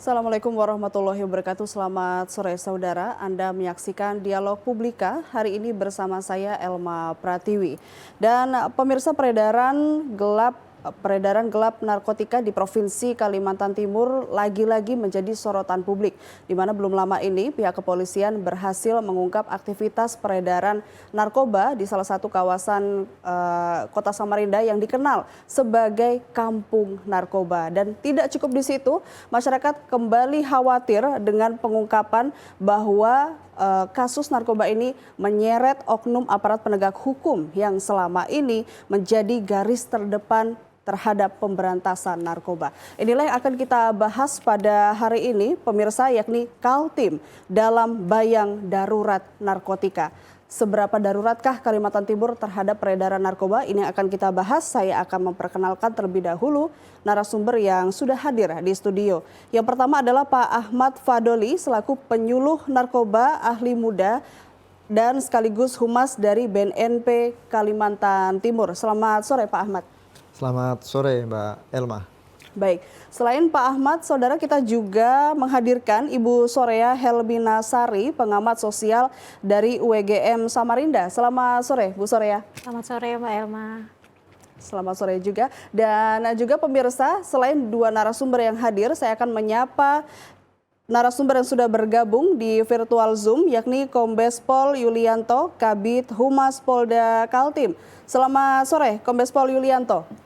Assalamualaikum warahmatullahi wabarakatuh. Selamat sore saudara. Anda menyaksikan Dialog Publika hari ini bersama saya Elma Pratiwi. Dan pemirsa peredaran gelap narkotika di Provinsi Kalimantan Timur lagi-lagi menjadi sorotan publik, di mana belum lama ini pihak kepolisian berhasil mengungkap aktivitas peredaran narkoba di salah satu kawasan Kota Samarinda yang dikenal sebagai kampung narkoba. Dan tidak cukup di situ, masyarakat kembali khawatir dengan pengungkapan bahwa kasus narkoba ini menyeret oknum aparat penegak hukum yang selama ini menjadi garis terdepan terhadap pemberantasan narkoba. Inilah yang akan kita bahas pada hari ini, pemirsa, yakni Kaltim dalam bayang darurat narkotika. Seberapa daruratkah Kalimantan Timur terhadap peredaran narkoba? Ini akan kita bahas. Saya akan memperkenalkan terlebih dahulu narasumber yang sudah hadir di studio. Yang pertama adalah Pak Ahmad Fadoli selaku penyuluh narkoba ahli muda dan sekaligus humas dari BNNP Kalimantan Timur. Selamat sore Pak Ahmad. Selamat sore Mbak Elma. Baik, selain Pak Ahmad, saudara, kita juga menghadirkan Ibu Sorea Helmina Sari, pengamat sosial dari UGM Samarinda. Selamat sore Bu Sorea. Selamat sore Mbak Elma. Selamat sore juga. Dan juga pemirsa, selain dua narasumber yang hadir, saya akan menyapa narasumber yang sudah bergabung di virtual Zoom, yakni Kombes Pol Yulianto, Kabid Humas Polda Kaltim. Selamat sore Kombes Pol Yulianto.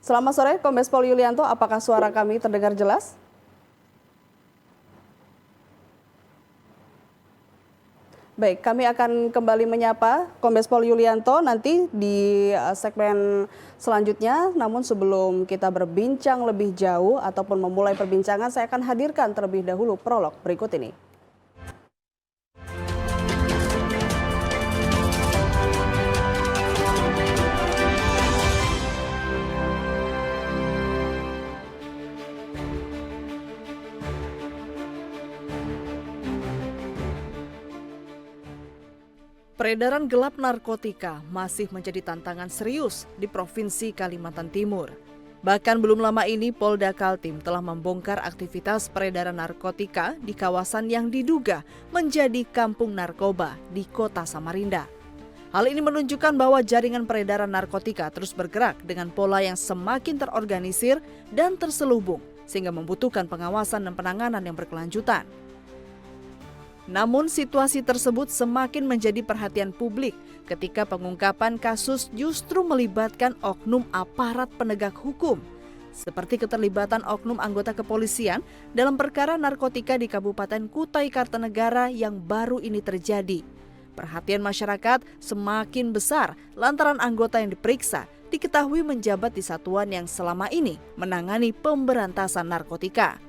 Selamat sore Kombes Pol Yulianto, apakah suara kami terdengar jelas? Baik, kami akan kembali menyapa Kombes Pol Yulianto nanti di segmen selanjutnya. Namun sebelum kita berbincang lebih jauh ataupun memulai perbincangan, saya akan hadirkan terlebih dahulu prolog berikut ini. Peredaran gelap narkotika masih menjadi tantangan serius di Provinsi Kalimantan Timur. Bahkan belum lama ini Polda Kaltim telah membongkar aktivitas peredaran narkotika di kawasan yang diduga menjadi kampung narkoba di Kota Samarinda. Hal ini menunjukkan bahwa jaringan peredaran narkotika terus bergerak dengan pola yang semakin terorganisir dan terselubung, sehingga membutuhkan pengawasan dan penanganan yang berkelanjutan. Namun situasi tersebut semakin menjadi perhatian publik ketika pengungkapan kasus justru melibatkan oknum aparat penegak hukum, seperti keterlibatan oknum anggota kepolisian dalam perkara narkotika di Kabupaten Kutai Kartanegara yang baru ini terjadi. Perhatian masyarakat semakin besar lantaran anggota yang diperiksa diketahui menjabat di satuan yang selama ini menangani pemberantasan narkotika.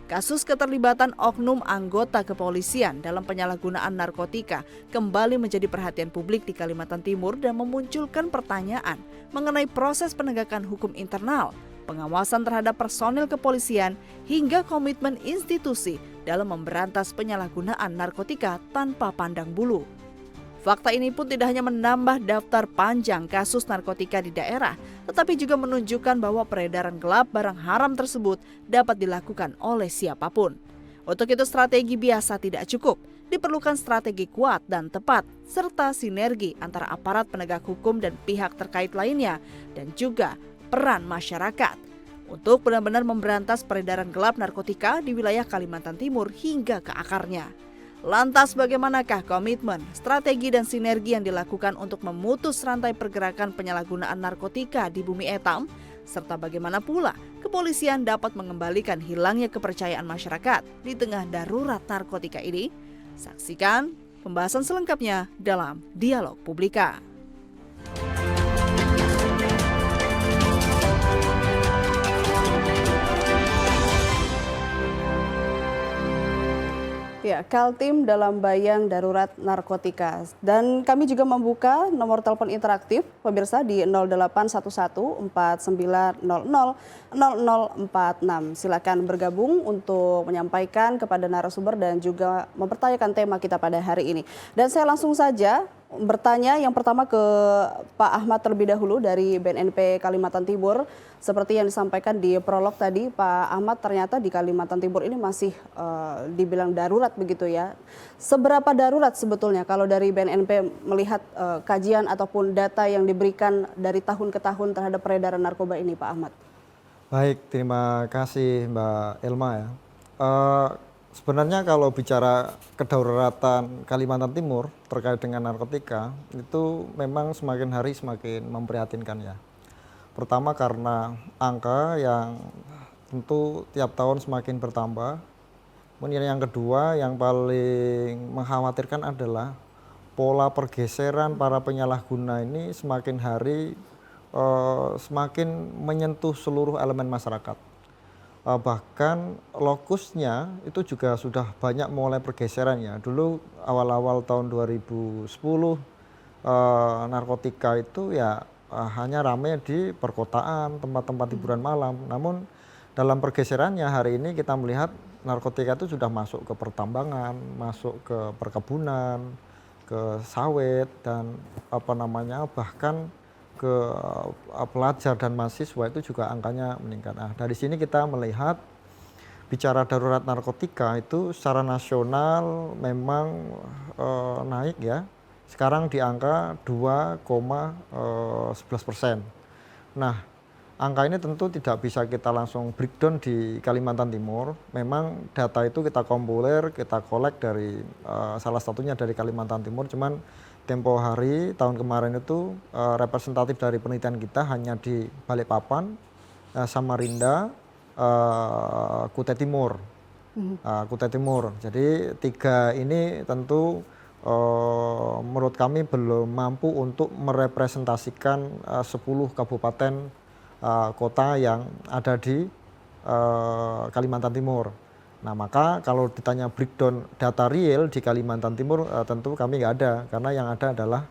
Kasus keterlibatan oknum anggota kepolisian dalam penyalahgunaan narkotika kembali menjadi perhatian publik di Kalimantan Timur dan memunculkan pertanyaan mengenai proses penegakan hukum internal, pengawasan terhadap personil kepolisian, hingga komitmen institusi dalam memberantas penyalahgunaan narkotika tanpa pandang bulu. Fakta ini pun tidak hanya menambah daftar panjang kasus narkotika di daerah, tetapi juga menunjukkan bahwa peredaran gelap barang haram tersebut dapat dilakukan oleh siapapun. Untuk itu strategi biasa tidak cukup, diperlukan strategi kuat dan tepat, serta sinergi antara aparat penegak hukum dan pihak terkait lainnya, dan juga peran masyarakat untuk benar-benar memberantas peredaran gelap narkotika di wilayah Kalimantan Timur hingga ke akarnya. Lantas bagaimanakah komitmen, strategi dan sinergi yang dilakukan untuk memutus rantai pergerakan penyalahgunaan narkotika di Bumi Etam? Serta bagaimana pula kepolisian dapat mengembalikan hilangnya kepercayaan masyarakat di tengah darurat narkotika ini? Saksikan pembahasan selengkapnya dalam Dialog Publika. Ya, Kaltim dalam bayang darurat narkotika. Dan kami juga membuka nomor telepon interaktif pemirsa di 0811 4900 0046. Silakan bergabung untuk menyampaikan kepada narasumber dan juga mempertanyakan tema kita pada hari ini. Dan saya langsung saja bertanya yang pertama ke Pak Ahmad terlebih dahulu dari BNNP Kalimantan Timur. Seperti yang disampaikan di prolog tadi, Pak Ahmad, ternyata di Kalimantan Timur ini masih dibilang darurat begitu ya. Seberapa darurat sebetulnya kalau dari BNNP melihat kajian ataupun data yang diberikan dari tahun ke tahun terhadap peredaran narkoba ini, Pak Ahmad? Baik, terima kasih Mbak Elma ya. Eh, Sebenarnya kalau bicara kedaulatan Kalimantan Timur terkait dengan narkotika, itu memang semakin hari semakin memprihatinkan ya. Pertama karena angka yang tentu tiap tahun semakin bertambah. Kemudian yang kedua yang paling mengkhawatirkan adalah pola pergeseran para penyalahguna ini semakin hari semakin menyentuh seluruh elemen masyarakat. Bahkan lokusnya itu juga sudah banyak mulai pergeseran ya. Dulu awal-awal tahun 2010 narkotika itu ya hanya ramai di perkotaan, tempat-tempat hiburan malam. Namun dalam pergeserannya hari ini kita melihat narkotika itu sudah masuk ke pertambangan, masuk ke perkebunan, ke sawit dan bahkan ke pelajar dan mahasiswa itu juga angkanya meningkat. Nah, dari sini kita melihat bicara darurat narkotika itu secara nasional memang naik ya. Sekarang di angka 2,11%. Nah, angka ini tentu tidak bisa kita langsung breakdown di Kalimantan Timur. Memang data itu kita kompiler, kita kolek dari salah satunya dari Kalimantan Timur. Cuman tempo hari tahun kemarin itu representatif dari penelitian kita hanya di Balikpapan, Samarinda, Kutai Timur. Kutai Timur. Jadi tiga ini tentu menurut kami belum mampu untuk merepresentasikan 10 kabupaten kota yang ada di Kalimantan Timur. Nah, maka kalau ditanya breakdown data real di Kalimantan Timur tentu kami nggak ada, karena yang ada adalah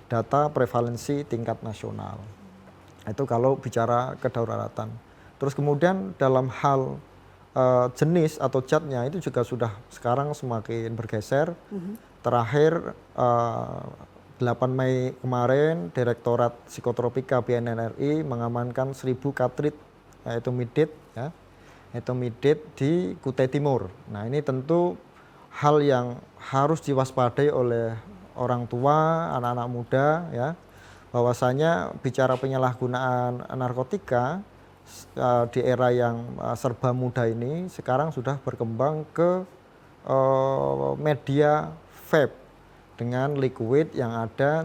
data prevalensi tingkat nasional. Itu kalau bicara kedaulatan. Terus kemudian dalam hal jenis atau catnya itu juga sudah sekarang semakin bergeser. Terakhir 8 Mei kemarin Direktorat Psikotropika BNN RI mengamankan 1000 katrit etomidate ya, etomidate di Kutai Timur. Nah, ini tentu hal yang harus diwaspadai oleh orang tua, anak-anak muda ya, bahwasanya bicara penyalahgunaan narkotika di era yang serba muda ini sekarang sudah berkembang ke media vape dengan liquid yang ada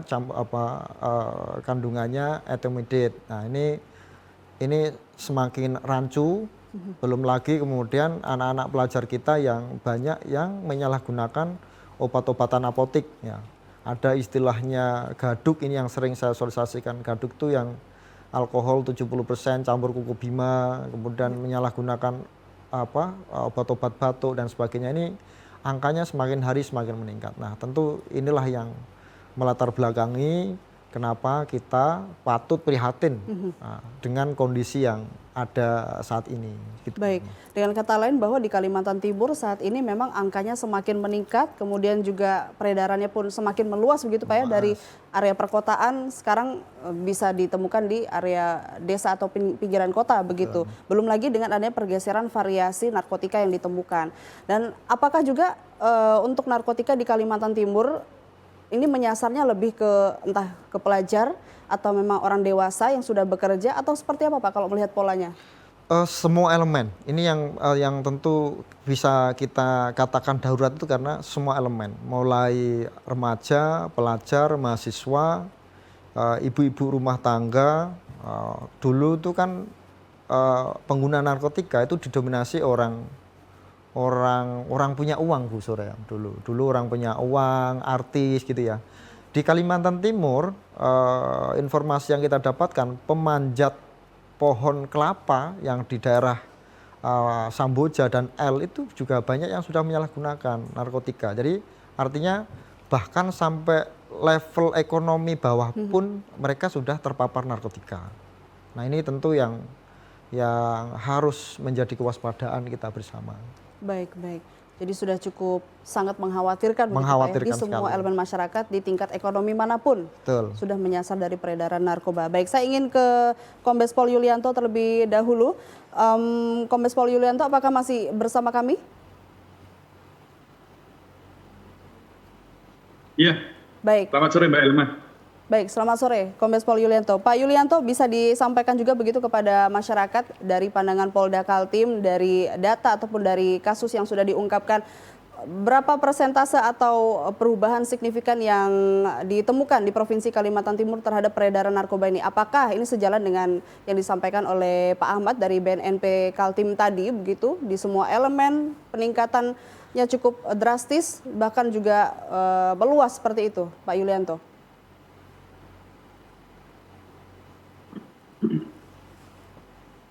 kandungannya etomidate. Nah, ini semakin rancu. Belum lagi kemudian anak-anak pelajar kita yang banyak yang menyalahgunakan obat-obatan apotik ya. Ada istilahnya gaduk, ini yang sering saya sosialisasikan. Gaduk itu yang alkohol 70% campur kuku bima, kemudian menyalahgunakan obat-obat batuk dan sebagainya. Ini angkanya semakin hari semakin meningkat. Nah, tentu inilah yang melatar belakangi kenapa kita patut prihatin dengan kondisi yang ada saat ini. Gitu. Baik, dengan kata lain bahwa di Kalimantan Timur saat ini memang angkanya semakin meningkat, kemudian juga peredarannya pun semakin meluas begitu Pak ya, dari area perkotaan sekarang bisa ditemukan di area desa atau pinggiran kota begitu. Belum lagi dengan adanya pergeseran variasi narkotika yang ditemukan. Dan apakah juga untuk narkotika di Kalimantan Timur ini menyasarnya lebih ke entah ke pelajar atau memang orang dewasa yang sudah bekerja atau seperti apa Pak kalau melihat polanya? Semua elemen. Ini yang tentu bisa kita katakan darurat itu karena semua elemen, mulai remaja, pelajar, mahasiswa, ibu-ibu rumah tangga. Dulu itu kan pengguna narkotika itu didominasi orang punya uang Bu Surya dulu orang punya uang, artis gitu ya. Di Kalimantan Timur informasi yang kita dapatkan pemanjat pohon kelapa yang di daerah Samboja dan L itu juga banyak yang sudah menyalahgunakan narkotika. Jadi artinya bahkan sampai level ekonomi bawah pun mereka sudah terpapar narkotika. Nah, ini tentu yang harus menjadi kewaspadaan kita bersama. Baik. Jadi sudah cukup sangat mengkhawatirkan, begitu, Pak, ya, di Mengkhawatirkan semua sekali. elemen masyarakat di tingkat ekonomi manapun Betul. sudah menyasar dari peredaran narkoba. Baik, saya ingin ke Kombes Pol Yulianto terlebih dahulu. Kombes Pol Yulianto, apakah masih bersama kami? Iya, Baik. selamat sore Mbak Elma. Baik, selamat sore Kombes Pol Yulianto. Pak Yulianto, bisa disampaikan juga begitu kepada masyarakat dari pandangan Polda Kaltim, dari data ataupun dari kasus yang sudah diungkapkan, berapa persentase atau perubahan signifikan yang ditemukan di Provinsi Kalimantan Timur terhadap peredaran narkoba ini? Apakah ini sejalan dengan yang disampaikan oleh Pak Ahmad dari BNNP Kaltim tadi, begitu, di semua elemen peningkatannya cukup drastis, bahkan juga meluas seperti itu, Pak Yulianto?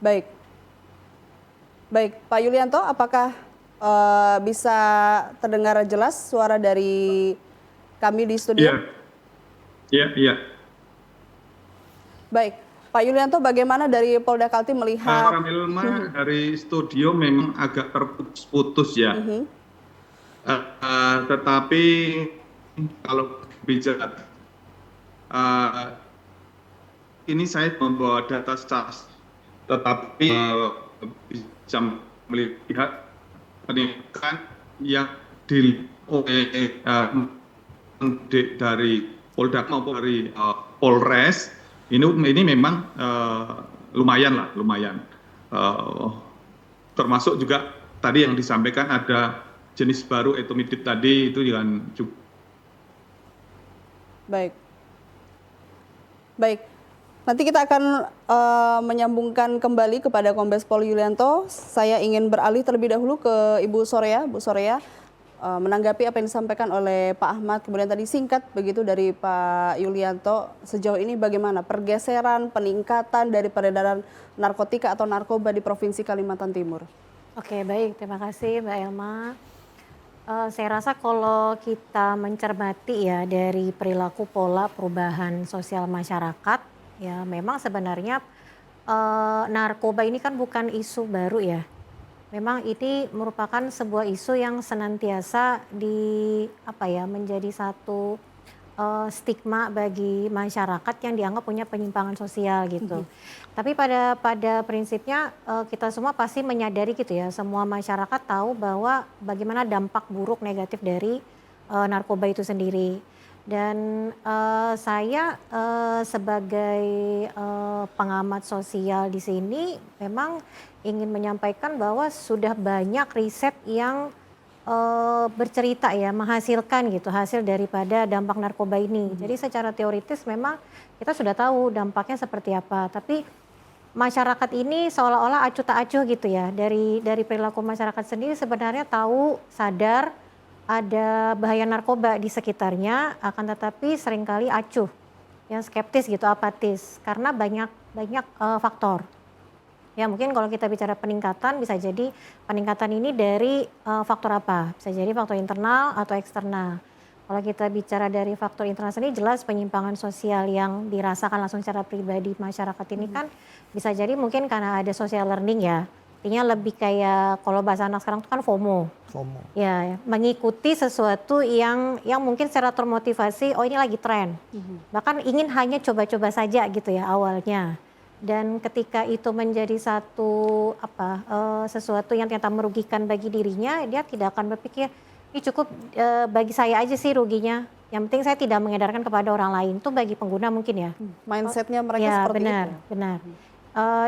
Baik, baik, Pak Yulianto, apakah bisa terdengar jelas suara dari kami di studio? Iya. Baik, Pak Yulianto, bagaimana dari Polda Kaltim melihat? Mbak Elma, dari studio memang agak terputus-putus ya. Tetapi kalau bicara ini saya membawa data stats, tetapi bisa melihat peningkatan yang dari Polda maupun dari Polres ini memang lumayan. Termasuk juga tadi yang disampaikan ada jenis baru etomidid tadi itu juga cukup. Baik. Nanti kita akan menyambungkan kembali kepada Kombes Pol Yulianto. Saya ingin beralih terlebih dahulu ke Ibu Sorea. Bu Sorea, menanggapi apa yang disampaikan oleh Pak Ahmad, kemudian tadi singkat begitu dari Pak Yulianto, sejauh ini bagaimana pergeseran, peningkatan dari peredaran narkotika atau narkoba di Provinsi Kalimantan Timur? Oke, baik, terima kasih Mbak Elma. Saya rasa kalau kita mencermati ya dari perilaku pola perubahan sosial masyarakat, ya memang sebenarnya narkoba ini kan bukan isu baru ya. Memang ini merupakan sebuah isu yang senantiasa menjadi satu stigma bagi masyarakat yang dianggap punya penyimpangan sosial gitu. Tapi pada prinsipnya kita semua pasti menyadari gitu ya, semua masyarakat tahu bahwa bagaimana dampak buruk negatif dari narkoba itu sendiri. Dan saya sebagai pengamat sosial di sini memang ingin menyampaikan bahwa sudah banyak riset yang bercerita ya, menghasilkan gitu hasil daripada dampak narkoba ini. Jadi secara teoritis memang kita sudah tahu dampaknya seperti apa. Tapi masyarakat ini seolah-olah acuh tak acuh gitu ya. Dari perilaku masyarakat sendiri sebenarnya tahu, sadar ada bahaya narkoba di sekitarnya, akan tetapi seringkali acuh, yang skeptis gitu, apatis, karena banyak faktor. Ya mungkin kalau kita bicara peningkatan, bisa jadi peningkatan ini dari faktor apa? Bisa jadi faktor internal atau eksternal. Kalau kita bicara dari faktor internal sendiri, jelas penyimpangan sosial yang dirasakan langsung secara pribadi masyarakat ini kan bisa jadi mungkin karena ada social learning ya. Artinya lebih kayak kalau bahasa anak sekarang itu kan FOMO. Ya, mengikuti sesuatu yang mungkin secara termotivasi, oh ini lagi tren. Bahkan ingin hanya coba-coba saja gitu ya awalnya. Dan ketika itu menjadi sesuatu yang ternyata merugikan bagi dirinya, dia tidak akan berpikir ini cukup bagi saya aja sih ruginya. Yang penting saya tidak mengedarkan kepada orang lain. Itu bagi pengguna mungkin ya. Mindsetnya mereka seperti itu. Benar.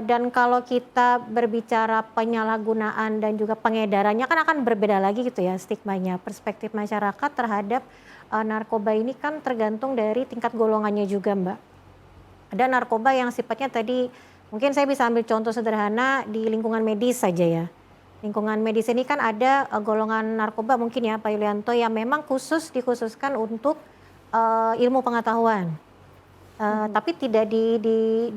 Dan kalau kita berbicara penyalahgunaan dan juga pengedarannya kan akan berbeda lagi gitu ya stigmanya. Perspektif masyarakat terhadap narkoba ini kan tergantung dari tingkat golongannya juga Mbak. Ada narkoba yang sifatnya tadi, mungkin saya bisa ambil contoh sederhana di lingkungan medis saja ya. Lingkungan medis ini kan ada golongan narkoba mungkin ya Pak Yulianto yang memang dikhususkan untuk ilmu pengetahuan. Tapi tidak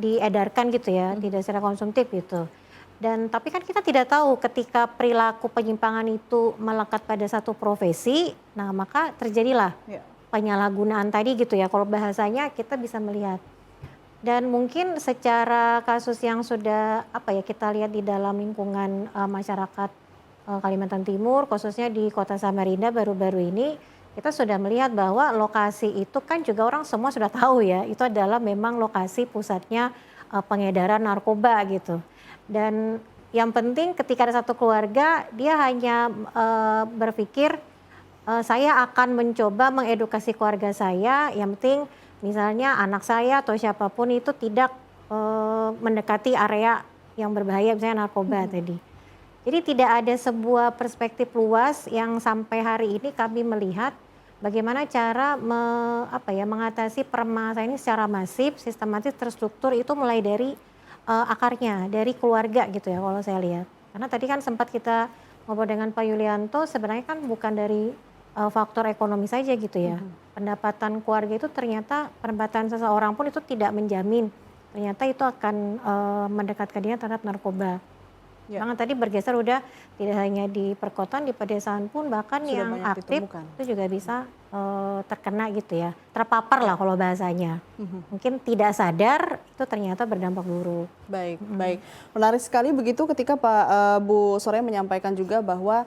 diedarkan gitu ya, tidak secara konsumtif gitu. Dan tapi kan kita tidak tahu ketika perilaku penyimpangan itu melekat pada satu profesi, nah maka terjadilah penyalahgunaan tadi gitu ya. Kalau bahasanya kita bisa melihat. Dan mungkin secara kasus yang sudah kita lihat di dalam lingkungan masyarakat Kalimantan Timur, khususnya di Kota Samarinda baru-baru ini, kita sudah melihat bahwa lokasi itu kan juga orang semua sudah tahu ya, itu adalah memang lokasi pusatnya pengedaran narkoba gitu. Dan yang penting ketika ada satu keluarga, dia hanya berpikir saya akan mencoba mengedukasi keluarga saya, yang penting misalnya anak saya atau siapapun itu tidak mendekati area yang berbahaya, misalnya narkoba tadi. Jadi tidak ada sebuah perspektif luas yang sampai hari ini kami melihat bagaimana cara mengatasi permasalahan ini secara masif, sistematis, terstruktur itu mulai dari akarnya, dari keluarga gitu ya kalau saya lihat. Karena tadi kan sempat kita ngobrol dengan Pak Yulianto, sebenarnya kan bukan dari faktor ekonomi saja gitu ya. Pendapatan keluarga itu ternyata pendapatan seseorang pun itu tidak menjamin. Ternyata itu akan mendekatkan dia terhadap narkoba. Ya. Bahkan tadi bergeser udah tidak hanya di perkotaan, di pedesaan pun bahkan sudah yang aktif itu juga bisa terkena gitu ya, terpapar lah kalau bahasanya. Mungkin tidak sadar itu ternyata berdampak buruk. Baik, baik. Menarik sekali begitu ketika Bu Soraya menyampaikan juga bahwa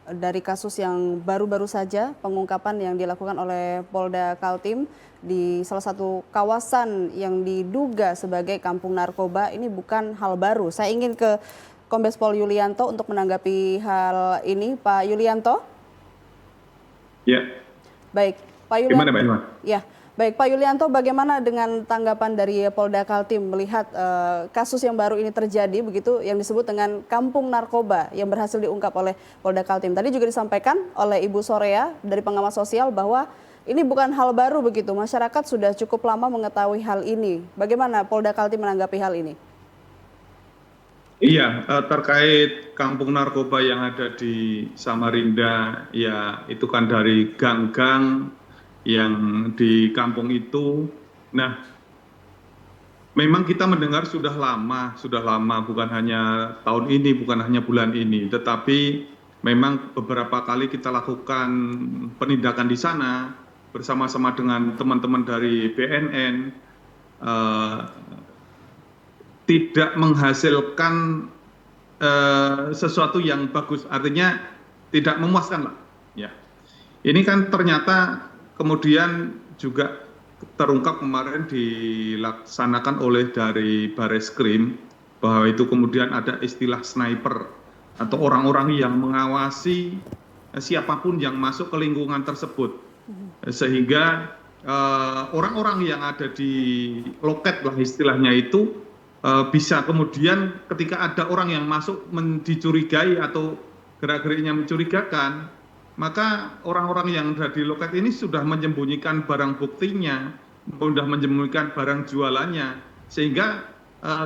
dari kasus yang baru-baru saja pengungkapan yang dilakukan oleh Polda Kaltim di salah satu kawasan yang diduga sebagai kampung narkoba ini bukan hal baru. Saya ingin ke Kombes Pol Yulianto untuk menanggapi hal ini. Pak Yulianto? Ya. Baik, Pak Yulianto. Gimana, Mbak Ilma? Ya, baik Pak Yulianto, bagaimana dengan tanggapan dari Polda Kaltim melihat kasus yang baru ini terjadi begitu yang disebut dengan kampung narkoba yang berhasil diungkap oleh Polda Kaltim. Tadi juga disampaikan oleh Ibu Soraya dari pengamat sosial bahwa ini bukan hal baru begitu. Masyarakat sudah cukup lama mengetahui hal ini. Bagaimana Polda Kaltim menanggapi hal ini? Iya, terkait kampung narkoba yang ada di Samarinda, ya itu kan dari gang-gang yang di kampung itu. Nah, memang kita mendengar sudah lama, bukan hanya tahun ini, bukan hanya bulan ini, tetapi memang beberapa kali kita lakukan penindakan di sana bersama-sama dengan teman-teman dari BNN. Tidak menghasilkan sesuatu yang bagus, artinya tidak memuaskan lah. Ya. Ini kan ternyata kemudian juga terungkap kemarin dilaksanakan oleh dari Bareskrim bahwa itu kemudian ada istilah sniper atau orang-orang yang mengawasi siapapun yang masuk ke lingkungan tersebut, sehingga orang-orang yang ada di loket lah istilahnya itu bisa kemudian ketika ada orang yang masuk dicurigai atau gerak-geriknya mencurigakan, maka orang-orang yang ada di loket ini sudah menyembunyikan barang buktinya, sudah menyembunyikan barang jualannya, sehingga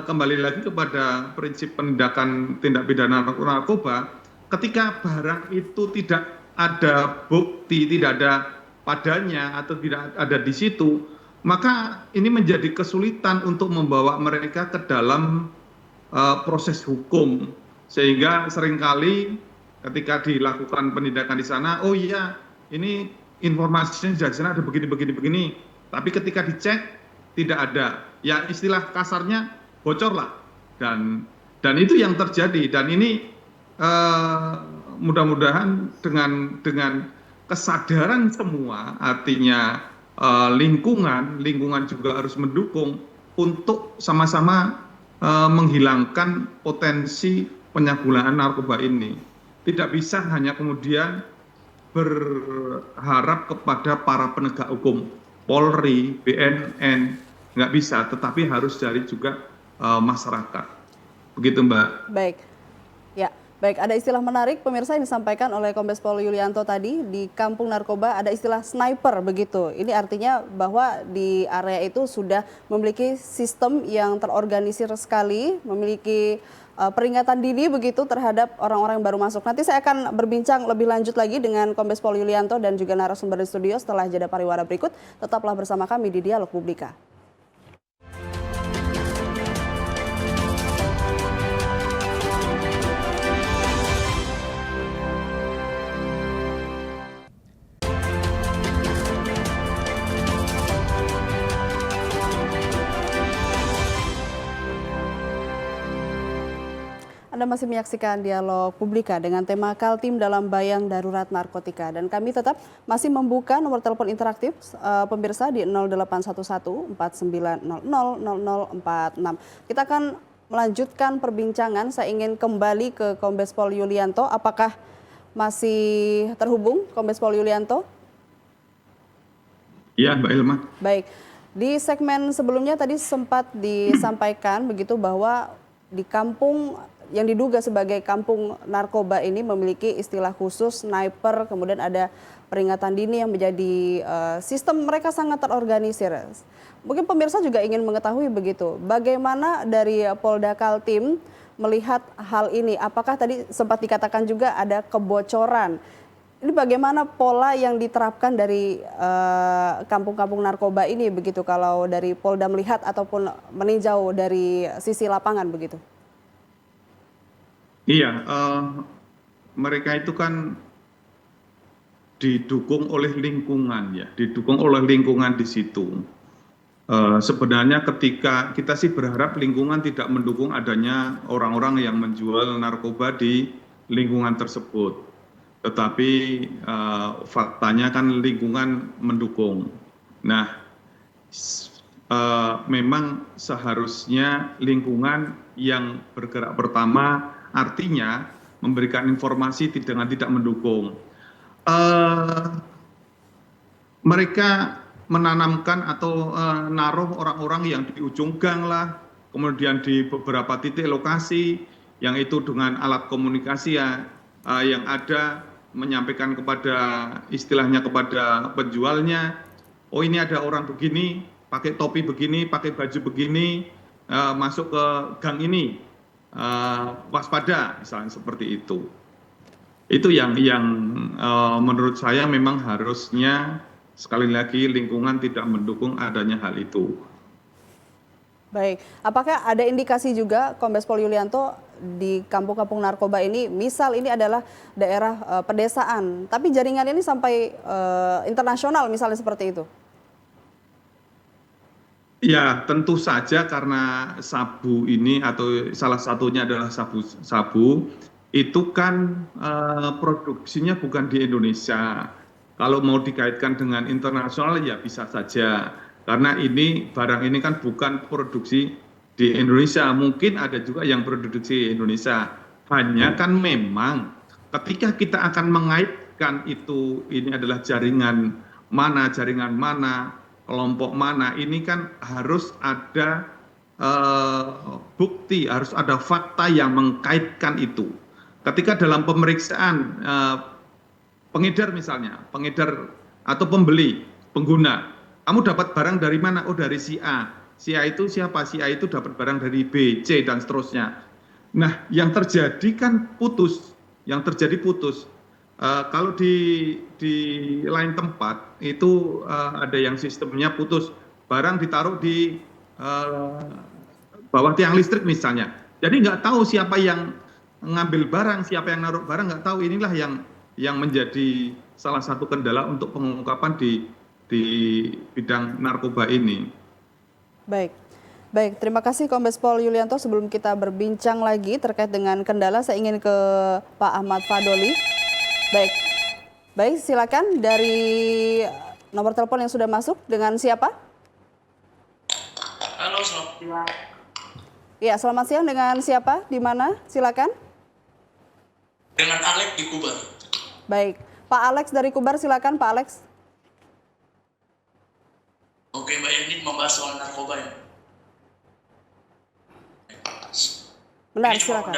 kembali lagi kepada prinsip penindakan tindak pidana narkoba, ketika barang itu tidak ada bukti, tidak ada padanya atau tidak ada di situ, maka ini menjadi kesulitan untuk membawa mereka ke dalam proses hukum, sehingga seringkali ketika dilakukan penindakan di sana, oh iya ini informasinya di sana ada begini, tapi ketika dicek tidak ada, ya istilah kasarnya bocor lah, dan itu yang terjadi. Dan ini mudah-mudahan dengan kesadaran semua, artinya lingkungan juga harus mendukung untuk sama-sama menghilangkan potensi penyalahgunaan narkoba ini. Tidak bisa hanya kemudian berharap kepada para penegak hukum, Polri, BNN, nggak bisa, tetapi harus dari juga masyarakat. Begitu, Mbak. Baik. Ya. Baik, ada istilah menarik pemirsa yang disampaikan oleh Kombes Pol Yulianto tadi, di kampung narkoba ada istilah sniper begitu. Ini artinya bahwa di area itu sudah memiliki sistem yang terorganisir sekali, memiliki peringatan dini begitu terhadap orang-orang yang baru masuk. Nanti saya akan berbincang lebih lanjut lagi dengan Kombes Pol Yulianto dan juga narasumber di studio setelah jeda pariwara berikut. Tetaplah bersama kami di Dialog Publika. Anda masih menyaksikan Dialog Publika dengan tema Kaltim dalam Bayang Darurat Narkotika. Dan kami tetap masih membuka nomor telepon interaktif pemirsa di 0811 4900 0046. Kita akan melanjutkan perbincangan. Saya ingin kembali ke Kombes Pol Yulianto. Apakah masih terhubung Kombes Pol Yulianto? Iya, Mbak Ilma. Baik. Di segmen sebelumnya tadi sempat disampaikan begitu bahwa di kampung yang diduga sebagai kampung narkoba ini memiliki istilah khusus sniper, kemudian ada peringatan dini yang menjadi sistem mereka sangat terorganisir. Mungkin pemirsa juga ingin mengetahui begitu, bagaimana dari Polda Kaltim melihat hal ini? Apakah tadi sempat dikatakan juga ada kebocoran? Ini bagaimana pola yang diterapkan dari kampung-kampung narkoba ini begitu kalau dari Polda melihat ataupun meninjau dari sisi lapangan begitu? Iya, mereka itu kan didukung oleh lingkungan ya, didukung oleh lingkungan di situ. Sebenarnya ketika kita sih berharap lingkungan tidak mendukung adanya orang-orang yang menjual narkoba di lingkungan tersebut. Tetapi faktanya kan lingkungan mendukung. Nah, memang seharusnya lingkungan yang bergerak pertama, artinya memberikan informasi dengan tidak mendukung. Mereka menanamkan atau naruh orang-orang yang di ujung gang lah, kemudian di beberapa titik lokasi yang itu dengan alat komunikasi yang ada menyampaikan kepada istilahnya kepada penjualnya, oh ini ada orang begini, pakai topi begini, pakai baju begini, masuk ke gang ini. Waspada misalnya seperti itu. Itu yang menurut saya memang harusnya sekali lagi lingkungan tidak mendukung adanya hal itu. Baik, apakah ada indikasi juga Kombes Pol Yulianto di kampung-kampung narkoba ini, misal ini adalah daerah pedesaan, tapi jaringan ini sampai internasional misalnya seperti itu? Ya, tentu saja karena sabu ini atau salah satunya adalah sabu itu kan produksinya bukan di Indonesia. Kalau mau dikaitkan dengan internasional ya bisa saja. Karena barang ini kan bukan produksi di Indonesia. Mungkin ada juga yang produksi di Indonesia. Hanya kan memang ketika kita akan mengaitkan ini adalah jaringan mana, kelompok mana, ini kan harus ada bukti, harus ada fakta yang mengkaitkan itu. Ketika dalam pemeriksaan pengedar misalnya, pengedar atau pembeli, pengguna, kamu dapat barang dari mana? Oh dari si A. Si A itu siapa? Si A itu dapat barang dari B, C, dan seterusnya. Nah yang terjadi kan putus, kalau di lain tempat itu ada yang sistemnya putus, barang ditaruh di bawah tiang listrik misalnya. Jadi nggak tahu siapa yang ngambil barang, siapa yang naruh barang, nggak tahu. Inilah yang menjadi salah satu kendala untuk pengungkapan di bidang narkoba ini. Baik, terima kasih Kombes Pol Yulianto. Sebelum kita berbincang lagi terkait dengan kendala, saya ingin ke Pak Ahmad Fadoli. Baik, silakan dari nomor telepon yang sudah masuk, dengan siapa? Halo, selamat siang. Ya, selamat siang, dengan siapa? Di mana? Silakan. Dengan Alex di Kubar. Baik, Pak Alex dari Kubar, silakan Pak Alex. Oke, Mbak, ini membahas soal narkoba ya. Benar, Ini cuma silakan.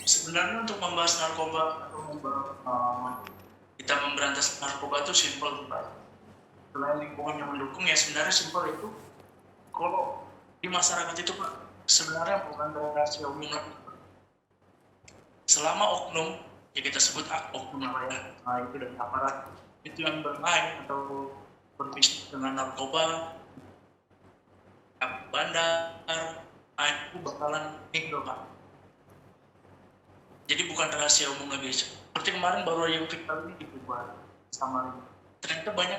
Sebenarnya untuk membahas narkoba atau kita memberantas narkoba itu simpel, Pak. Selain lingkungan yang mendukung ya sebenarnya simpel itu. Kalau di masyarakat itu, Pak, sebenarnya bukan rahasia umum lagi. Selama oknum, ya kita sebut oknum apa ya, nah itu dari aparat itu yang bermain atau berbisnis dengan narkoba, bandar, itu bakalan tinggal, Pak. Jadi bukan rahasia umum lagi. Seperti kemarin baru yang viral ini dibuat sama ini. Ternyata banyak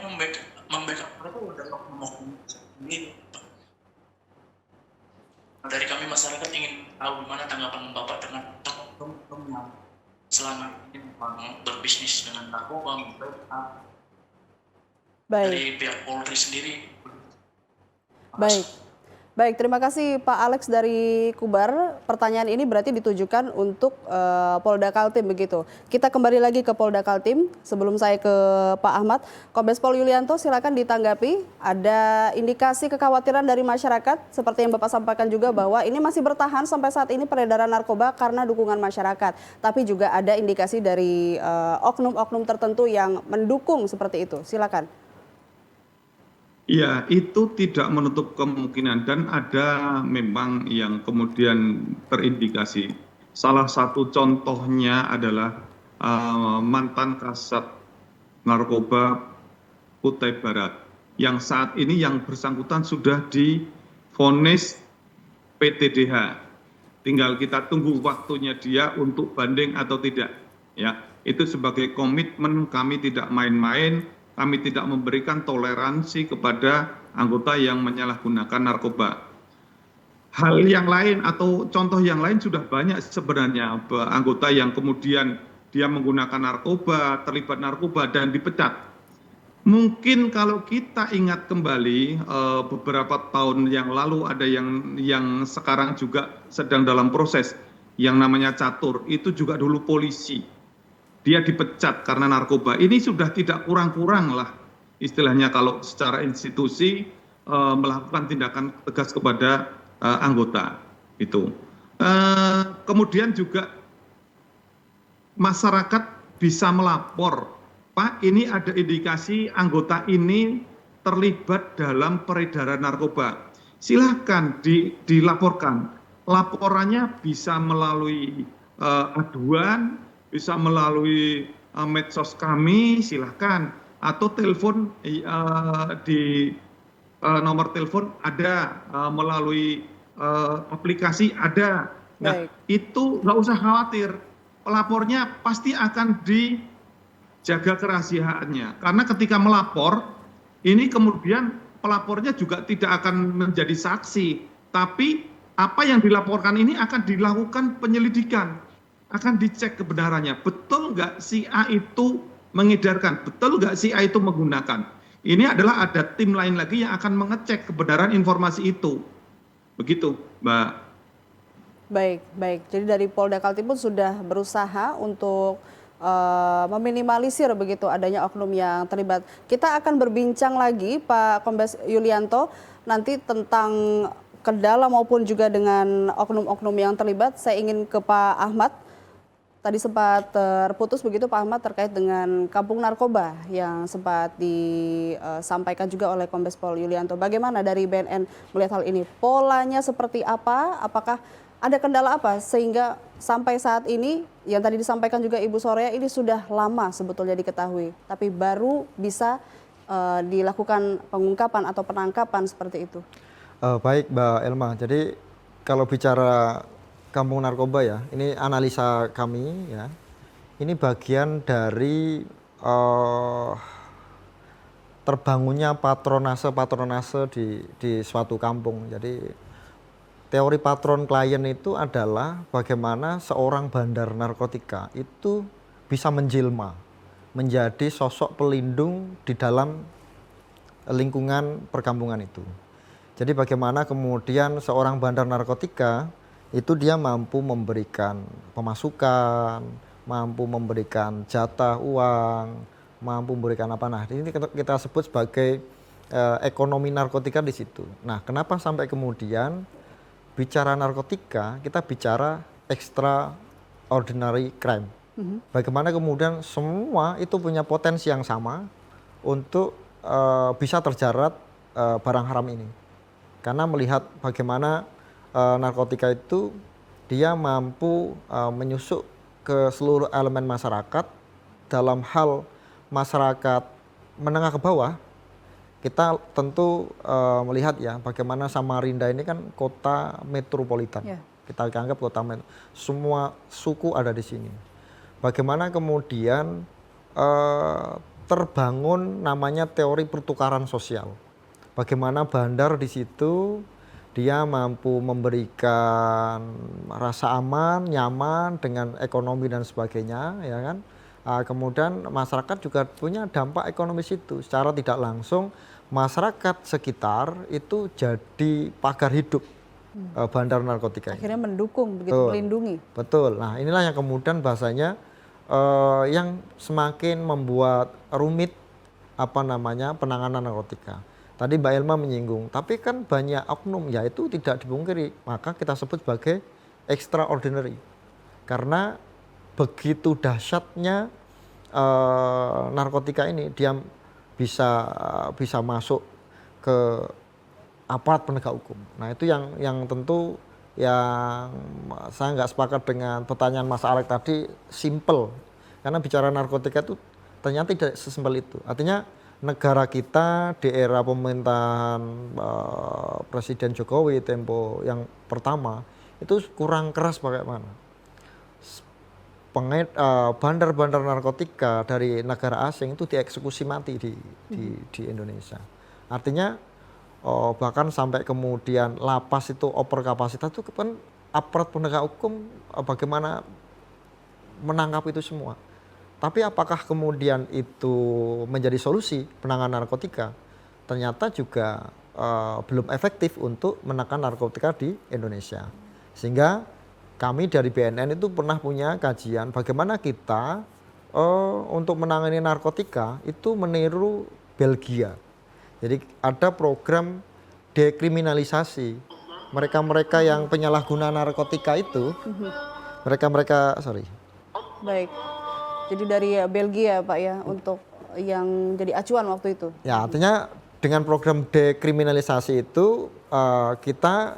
membackup mereka udah oknum sendiri. Nah, dari kami masyarakat ingin tahu narkoba baik Baik. dari pihak Polri sendiri. Baik. Baik, terima kasih Pak Alex dari Kubar. Pertanyaan ini berarti ditujukan untuk Polda Kaltim begitu. Kita kembali lagi ke Polda Kaltim. Sebelum saya ke Pak Ahmad, Kombes Pol Yulianto silakan ditanggapi. Ada indikasi kekhawatiran dari masyarakat seperti yang Bapak sampaikan juga bahwa ini masih bertahan sampai saat ini peredaran narkoba karena dukungan masyarakat. Tapi juga ada indikasi dari oknum-oknum tertentu yang mendukung seperti itu. Silakan. Ya, itu tidak menutup kemungkinan dan ada memang yang kemudian terindikasi. Salah satu contohnya adalah mantan Kasat Narkoba Kutai Barat yang saat ini yang bersangkutan sudah divonis PTDH. Tinggal kita tunggu waktunya dia untuk banding atau tidak. Ya, itu sebagai komitmen kami tidak main-main. Kami tidak memberikan toleransi kepada anggota yang menyalahgunakan narkoba. Hal yang lain atau contoh yang lain sudah banyak sebenarnya anggota yang kemudian dia menggunakan narkoba, terlibat narkoba dan dipecat. Mungkin kalau kita ingat kembali beberapa tahun yang lalu ada yang sekarang juga sedang dalam proses yang namanya Catur, itu juga dulu polisi. Dia dipecat karena narkoba. Ini sudah tidak kurang-kurang lah istilahnya kalau secara institusi melakukan tindakan tegas kepada anggota itu. Kemudian juga masyarakat bisa melapor, Pak, ini ada indikasi anggota ini terlibat dalam peredaran narkoba. Silahkan dilaporkan. Laporannya bisa melalui aduan, bisa melalui medsos kami, silahkan, atau telepon di nomor telepon ada, melalui aplikasi ada. Nah, itu nggak usah khawatir, pelapornya pasti akan dijaga kerahasiaannya, karena ketika melapor, ini kemudian pelapornya juga tidak akan menjadi saksi, tapi apa yang dilaporkan ini akan dilakukan penyelidikan. Akan dicek kebenarannya, betul nggak si A itu mengedarkan, betul nggak si A itu menggunakan. Ini adalah ada tim lain lagi yang akan mengecek kebenaran informasi itu. Begitu, Mbak. Baik, baik. Jadi dari Polda Kaltim pun sudah berusaha untuk meminimalisir begitu adanya oknum yang terlibat. Kita akan berbincang lagi Pak Kombes Yulianto nanti tentang kendala maupun juga dengan oknum-oknum yang terlibat. Saya ingin ke Pak Ahmad. Tadi sempat terputus begitu Pak Ahmad terkait dengan kampung narkoba yang sempat disampaikan juga oleh Kombes Pol Yulianto. Bagaimana dari BNN melihat hal ini? Polanya seperti apa? Apakah ada kendala apa sehingga sampai saat ini yang tadi disampaikan juga Ibu Soraya ini sudah lama sebetulnya diketahui, tapi baru bisa dilakukan pengungkapan atau penangkapan seperti itu? Baik Mbak Elma, jadi kalau bicara kampung narkoba ya, ini analisa kami ya, ini bagian dari terbangunnya patronase di suatu kampung. Jadi teori patron klien itu adalah bagaimana seorang bandar narkotika itu bisa menjelma menjadi sosok pelindung di dalam lingkungan perkampungan itu. Jadi bagaimana kemudian seorang bandar narkotika itu dia mampu memberikan pemasukan, mampu memberikan jatah uang, mampu memberikan apa. Nah, ini kita sebut sebagai ekonomi narkotika di situ. Nah, kenapa sampai kemudian bicara narkotika, kita bicara extraordinary crime. Bagaimana kemudian semua itu punya potensi yang sama untuk bisa terjerat barang haram ini. Karena melihat bagaimana narkotika itu dia mampu menyusup ke seluruh elemen masyarakat. Dalam hal masyarakat menengah ke bawah, kita tentu melihat ya bagaimana Samarinda ini kan kota metropolitan. Kita anggap kota semua suku ada di sini. Bagaimana kemudian terbangun namanya teori pertukaran sosial. Bagaimana bandar di situ dia mampu memberikan rasa aman, nyaman dengan ekonomi dan sebagainya, ya kan? Kemudian masyarakat juga punya dampak ekonomi situ. Secara tidak langsung masyarakat sekitar itu jadi pagar hidup bandar narkotika ini. Akhirnya mendukung, begitu, Betul. melindungi. Betul. Nah, inilah yang kemudian bahasanya yang semakin membuat rumit penanganan narkotika. Tadi Mbak Elma menyinggung, tapi kan banyak oknum, ya itu tidak dipungkiri, maka kita sebut sebagai extraordinary. Karena begitu dahsyatnya narkotika ini, dia bisa masuk ke aparat penegak hukum. Nah itu yang tentu yang saya nggak sepakat dengan pertanyaan Mas Alek tadi, simple. Karena bicara narkotika itu ternyata tidak sesimpel itu. Artinya negara kita di era pemerintahan Presiden Jokowi tempo yang pertama itu kurang keras bagaimana. Bandar-bandar narkotika dari negara asing itu dieksekusi mati di Indonesia. Artinya bahkan sampai kemudian lapas itu over kapasitas itu kan aparat penegak hukum bagaimana menangkap itu semua. Tapi apakah kemudian itu menjadi solusi penanganan narkotika? Ternyata juga belum efektif untuk menekan narkotika di Indonesia. Sehingga kami dari BNN itu pernah punya kajian bagaimana kita untuk menangani narkotika itu meniru Belgia. Jadi ada program dekriminalisasi. Mereka-mereka yang penyalahguna narkotika itu, Baik. Jadi dari Belgia Pak ya, untuk yang jadi acuan waktu itu. Ya, artinya dengan program dekriminalisasi itu kita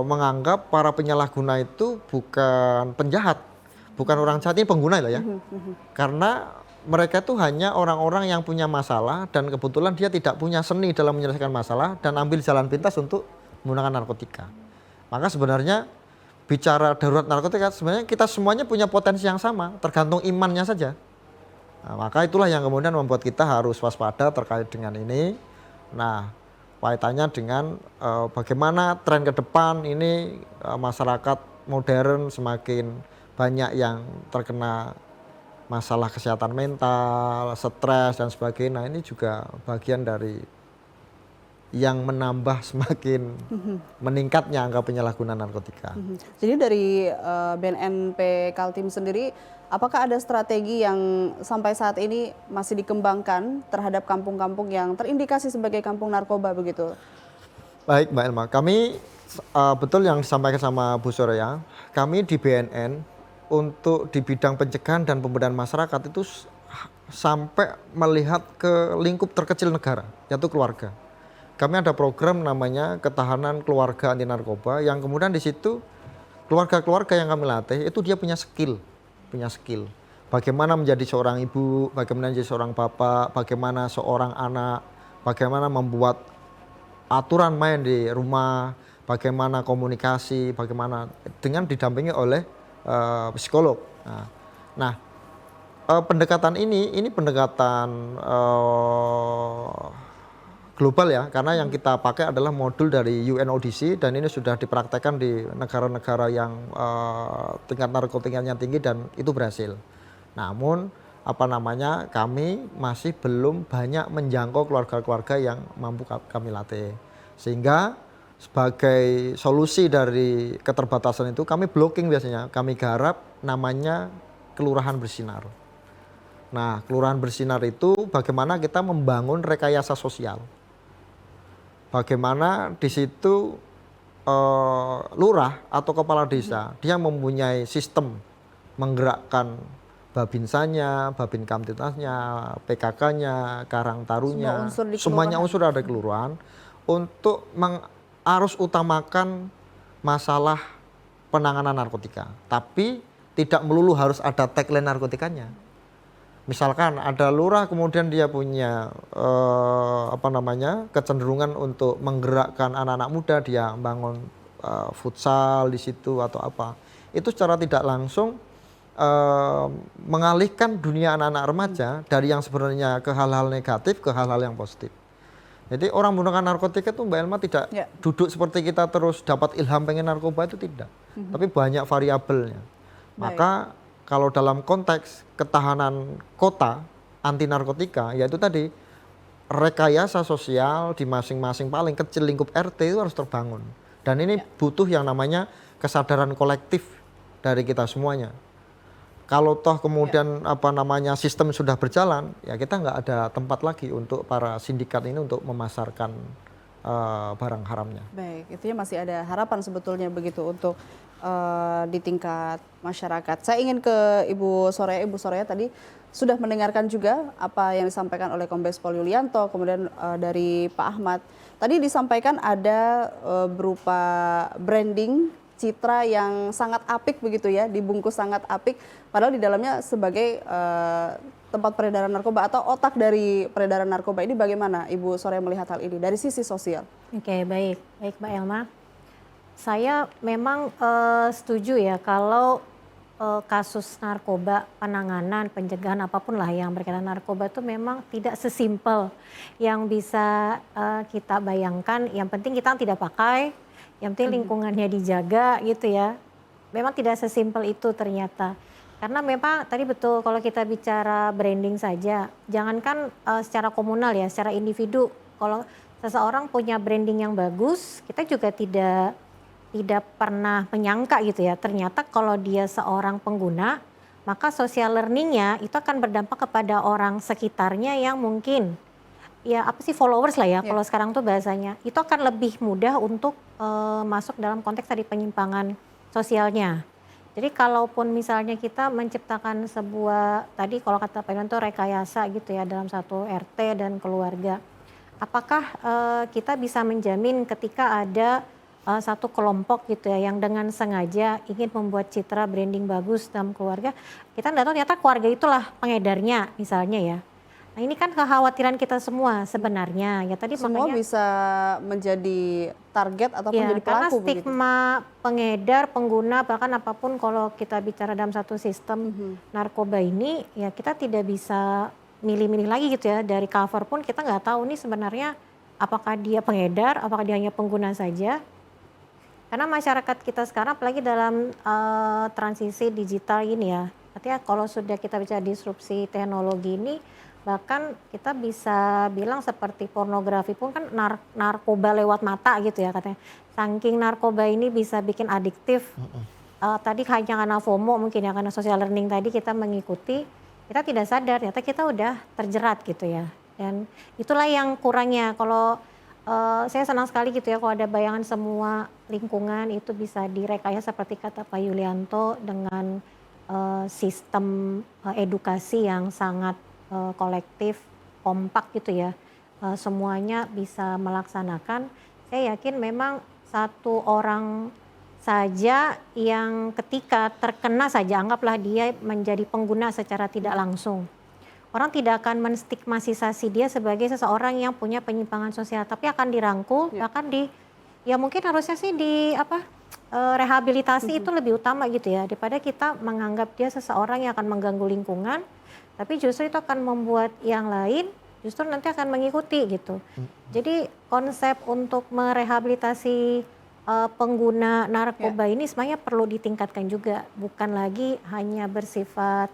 menganggap para penyalahguna itu bukan penjahat, bukan orang jahat, ini pengguna lah ya. Karena mereka itu hanya orang-orang yang punya masalah dan kebetulan dia tidak punya seni dalam menyelesaikan masalah dan ambil jalan pintas untuk menggunakan narkotika. Maka sebenarnya bicara darurat narkotika, sebenarnya kita semuanya punya potensi yang sama, tergantung imannya saja. Nah, maka itulah yang kemudian membuat kita harus waspada terkait dengan ini. Nah, kaitannya dengan bagaimana tren ke depan ini masyarakat modern semakin banyak yang terkena masalah kesehatan mental, stres dan sebagainya. Nah, ini juga bagian dari yang menambah semakin meningkatnya angka penyalahgunaan narkotika. Jadi dari BNNP Kaltim sendiri, apakah ada strategi yang sampai saat ini masih dikembangkan terhadap kampung-kampung yang terindikasi sebagai kampung narkoba begitu? Baik Mbak Elma, kami betul yang disampaikan sama Bu Soraya, kami di BNN untuk di bidang pencegahan dan pemberdayaan masyarakat itu sampai melihat ke lingkup terkecil negara, yaitu keluarga. Kami ada program namanya Ketahanan Keluarga Anti Narkoba, yang kemudian di situ keluarga-keluarga yang kami latih itu dia punya skill. Bagaimana menjadi seorang ibu, bagaimana menjadi seorang bapak, bagaimana seorang anak, bagaimana membuat aturan main di rumah, bagaimana komunikasi, bagaimana dengan didampingi oleh psikolog. Nah, pendekatan ini pendekatan global ya, karena yang kita pakai adalah modul dari UNODC dan ini sudah dipraktekkan di negara-negara yang tingkat narkotikanya tinggi dan itu berhasil. Namun kami masih belum banyak menjangkau keluarga-keluarga yang mampu kami latih. Sehingga sebagai solusi dari keterbatasan itu kami blocking biasanya, kami garap namanya Kelurahan Bersinar. Nah, Kelurahan Bersinar itu bagaimana kita membangun rekayasa sosial. Bagaimana di situ lurah atau kepala desa dia mempunyai sistem menggerakkan babinsanya, babin kamtipmasnya, PKK-nya, karang tarunya, semuanya unsur ada kelurahan untuk mengarus utamakan masalah penanganan narkotika. Tapi tidak melulu harus ada tagline narkotikanya. Misalkan ada lurah kemudian dia punya kecenderungan untuk menggerakkan anak-anak muda, dia bangun futsal di situ atau apa. Itu secara tidak langsung mengalihkan dunia anak-anak remaja dari yang sebenarnya ke hal-hal negatif ke hal-hal yang positif. Jadi orang menggunakan narkotika itu Mbak Elma tidak duduk seperti kita terus dapat ilham pengen narkoba, itu tidak. Tapi banyak variabelnya. Maka kalau dalam konteks ketahanan kota anti narkotika, yaitu tadi rekayasa sosial di masing-masing paling kecil lingkup RT itu harus terbangun. Dan ini butuh yang namanya kesadaran kolektif dari kita semuanya. Kalau toh kemudian apa namanya sistem sudah berjalan, ya kita nggak ada tempat lagi untuk para sindikat ini untuk memasarkan barang haramnya. Baik, itu ya masih ada harapan sebetulnya begitu untuk di tingkat masyarakat. Saya ingin ke Ibu Soraya. Ibu Soraya tadi sudah mendengarkan juga apa yang disampaikan oleh Kombes Pol Yulianto, kemudian dari Pak Ahmad. Tadi disampaikan ada berupa branding citra yang sangat apik begitu ya, dibungkus sangat apik, padahal di dalamnya sebagai tempat peredaran narkoba atau otak dari peredaran narkoba. Ini bagaimana Ibu Soraya melihat hal ini dari sisi sosial? Oke, baik Mbak Elma. Saya memang setuju ya kalau kasus narkoba, penanganan, pencegahan apapun lah yang berkaitan narkoba itu memang tidak sesimpel yang bisa kita bayangkan. Yang penting kita tidak pakai, yang penting lingkungannya dijaga gitu ya. Memang tidak sesimpel itu ternyata. Karena memang tadi betul kalau kita bicara branding saja, jangankan secara komunal ya, secara individu. Kalau seseorang punya branding yang bagus, kita juga tidak pernah menyangka gitu ya. Ternyata kalau dia seorang pengguna, maka social learningnya itu akan berdampak kepada orang sekitarnya yang mungkin ya apa sih followers lah ya, kalau sekarang tuh bahasanya. Itu akan lebih mudah untuk masuk dalam konteks tadi penyimpangan sosialnya. Jadi kalaupun misalnya kita menciptakan sebuah, tadi kalau kata Pak Yulianto rekayasa gitu ya dalam satu RT dan keluarga. Apakah kita bisa menjamin ketika ada satu kelompok gitu ya yang dengan sengaja ingin membuat citra branding bagus dalam keluarga, kita tidak tahu ternyata keluarga itulah pengedarnya misalnya ya. Nah ini kan kekhawatiran kita semua sebenarnya ya tadi semua makanya, bisa menjadi target ataupun ya, jadi karena pelaku begitu. stigma pengedar, pengguna bahkan apapun kalau kita bicara dalam satu sistem narkoba ini ya kita tidak bisa milih-milih lagi gitu ya, dari cover pun kita nggak tahu nih sebenarnya apakah dia pengedar, apakah dia hanya pengguna saja. Karena masyarakat kita sekarang apalagi dalam transisi digital ini ya, artinya kalau sudah kita bicara disrupsi teknologi ini, bahkan kita bisa bilang seperti pornografi pun kan narkoba lewat mata gitu ya katanya. Saking narkoba ini bisa bikin adiktif. Tadi hanya karena FOMO mungkin ya, karena social learning tadi kita mengikuti, kita tidak sadar ternyata kita udah terjerat gitu ya. Dan itulah yang kurangnya. Kalau saya senang sekali gitu ya kalau ada bayangan semua lingkungan itu bisa direkayasa seperti kata Pak Yulianto dengan sistem edukasi yang sangat kolektif, kompak gitu ya. Semuanya bisa melaksanakan. Saya yakin memang satu orang saja yang ketika terkena saja, anggaplah dia menjadi pengguna secara tidak langsung. Orang tidak akan menstigmatisasi dia sebagai seseorang yang punya penyimpangan sosial, tapi akan dirangkul, bahkan ya mungkin harusnya sih rehabilitasi itu lebih utama gitu ya, daripada kita menganggap dia seseorang yang akan mengganggu lingkungan, tapi justru itu akan membuat yang lain justru nanti akan mengikuti gitu. Jadi konsep untuk merehabilitasi pengguna narkoba ini sebenarnya perlu ditingkatkan juga, bukan lagi hanya bersifat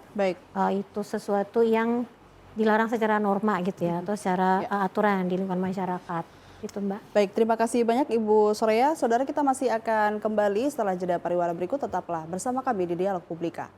itu sesuatu yang dilarang secara norma gitu ya, atau secara aturan di lingkungan masyarakat. Itu Mbak. Baik, terima kasih banyak Ibu Soraya. Saudara, kita masih akan kembali setelah jeda pariwara berikut, tetaplah bersama kami di Dialog Publika.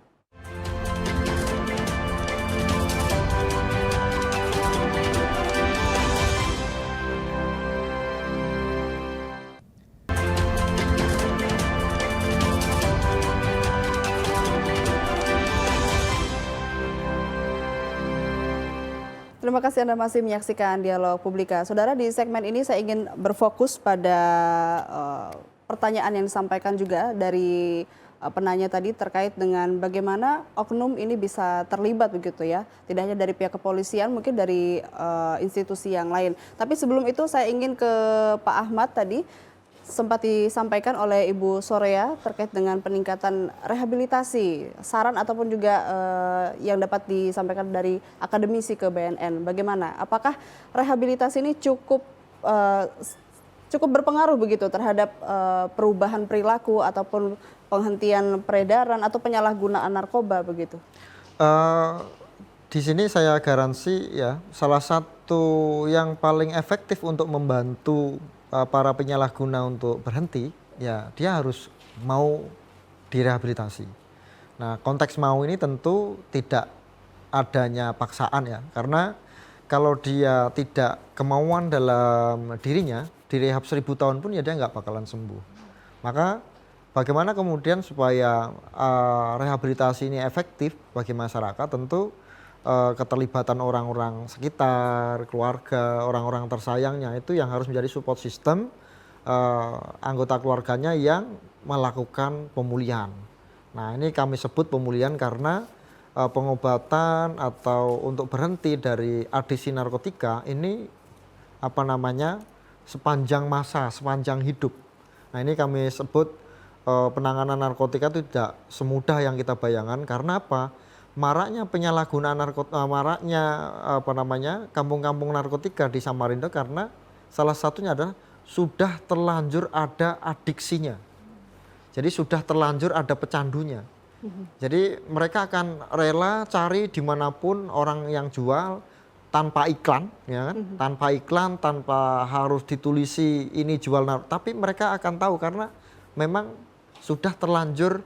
Terima kasih Anda masih menyaksikan Dialog Publika. Saudara, di segmen ini saya ingin berfokus pada pertanyaan yang disampaikan juga dari penanya tadi terkait dengan bagaimana oknum ini bisa terlibat begitu ya. Tidak hanya dari pihak kepolisian, mungkin dari institusi yang lain. Tapi sebelum itu saya ingin ke Pak Ahmad tadi. Sempat disampaikan oleh Ibu Soraya terkait dengan peningkatan rehabilitasi, saran ataupun juga yang dapat disampaikan dari akademisi ke BNN. Bagaimana? Apakah rehabilitasi ini cukup cukup berpengaruh begitu terhadap perubahan perilaku ataupun penghentian peredaran atau penyalahgunaan narkoba begitu? Eh, di sini saya garansi ya, salah satu yang paling efektif untuk membantu para penyalahguna untuk berhenti, ya dia harus mau direhabilitasi. Nah, konteks mau ini tentu tidak adanya paksaan ya, karena kalau dia tidak kemauan dalam dirinya, direhab 1000 tahun pun ya dia nggak bakalan sembuh. Maka bagaimana kemudian supaya rehabilitasi ini efektif bagi masyarakat, tentu keterlibatan orang-orang sekitar, keluarga, orang-orang tersayangnya itu yang harus menjadi support system, anggota keluarganya yang melakukan pemulihan. Nah, ini kami sebut pemulihan karena pengobatan atau untuk berhenti dari adiksi narkotika ini sepanjang masa, sepanjang hidup. Nah, ini kami sebut penanganan narkotika itu tidak semudah yang kita bayangkan. Karena apa? Maraknya penyalahgunaan narkotika, maraknya kampung-kampung narkotika di Samarinda karena salah satunya adalah sudah terlanjur ada adiksinya. Jadi sudah terlanjur ada pecandunya. Jadi mereka akan rela cari dimanapun orang yang jual tanpa iklan, ya kan? Tanpa iklan, tanpa harus ditulisi ini jual narkotika. Tapi mereka akan tahu karena memang sudah terlanjur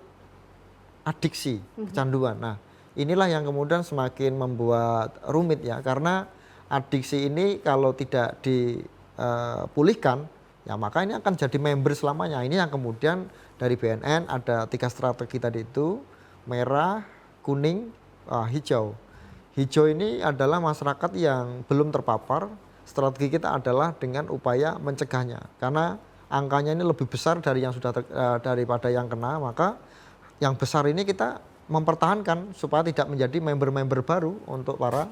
adiksi, kecanduan. Nah, inilah yang kemudian semakin membuat rumit ya, karena adiksi ini kalau tidak dipulihkan, ya maka ini akan jadi member selamanya. Ini yang kemudian dari BNN ada 3 strategi tadi itu, merah, kuning, hijau. Hijau ini adalah masyarakat yang belum terpapar. Strategi kita adalah dengan upaya mencegahnya, karena angkanya ini lebih besar dari yang sudah daripada yang kena. Maka yang besar ini kita mempertahankan supaya tidak menjadi member-member baru untuk para